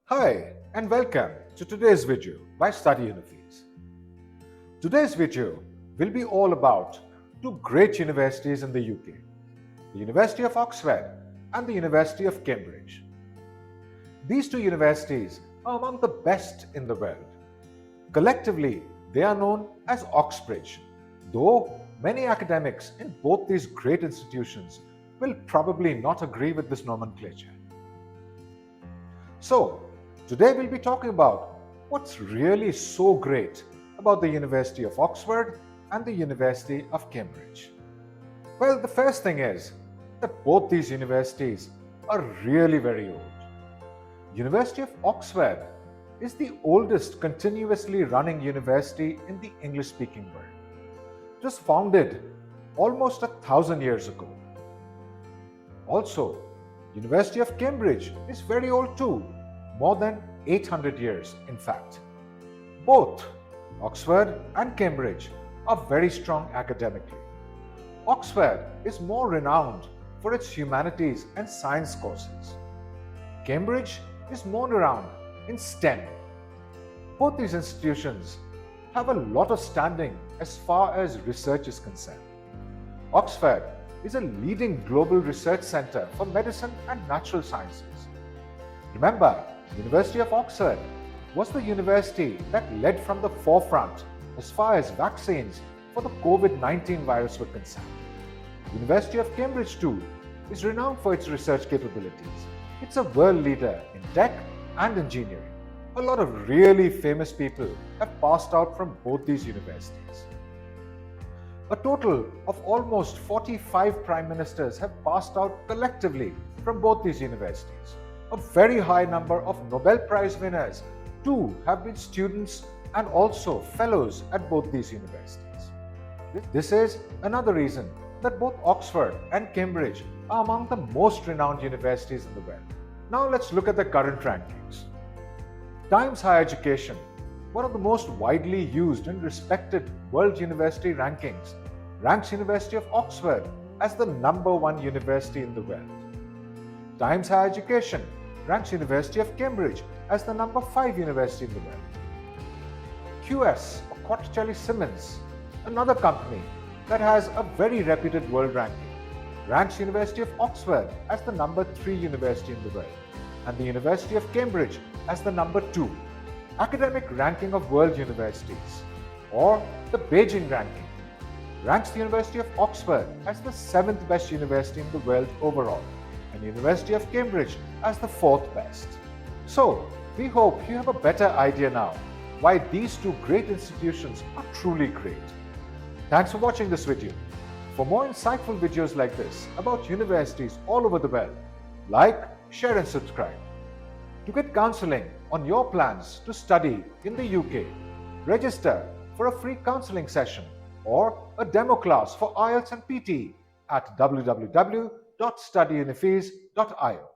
Hi and welcome to today's video by Study Unifees. Today's video will be all about two great universities in the UK, the University of Oxford and the University of Cambridge. These two universities are among the best in the world. Collectively, they are known as Oxbridge, though many academics in both these great institutions will probably not agree with this nomenclature. So, today we'll be talking about what's really so great about the University of Oxford and the University of Cambridge. Well, the first thing is that both these universities are really very old. University of Oxford is the oldest continuously running university in the English-speaking world. It was founded almost 1,000 years ago. Also, University of Cambridge is very old too, more than 800 years in fact. Both Oxford and Cambridge are very strong academically. Oxford is more renowned for its humanities and science courses. Cambridge is more renowned in STEM. Both these institutions have a lot of standing as far as research is concerned. Oxford is a leading global research center for medicine and natural sciences. Remember, University of Oxford was the university that led from the forefront as far as vaccines for the COVID-19 virus were concerned. University of Cambridge too is renowned for its research capabilities. It's a world leader in tech and engineering. A lot of really famous people have passed out from both these universities. A total of almost 45 prime ministers have passed out collectively from both these universities. A very high number of Nobel Prize winners too have been students and also fellows at both these universities. This is another reason that both Oxford and Cambridge are among the most renowned universities in the world. Now let's look at the current rankings. Times Higher Education, one of the most widely used and respected world university rankings, ranks University of Oxford as the #1 university in the world. Times Higher Education ranks University of Cambridge as the #5 university in the world. QS, or Quattrochelli Simmons, another company that has a very reputed world ranking, ranks University of Oxford as the #3 university in the world and the University of Cambridge as the #2. Academic Ranking of World Universities, or the Beijing ranking, ranks the University of Oxford as the 7th best university in the world overall and University of Cambridge as the 4th best. So, we hope you have a better idea now why these two great institutions are truly great. Thanks for watching this video. For more insightful videos like this about universities all over the world, like, share and subscribe. To get counseling on your plans to study in the UK, register for a free counseling session or a demo class for IELTS and PT at www.studyunifees.io.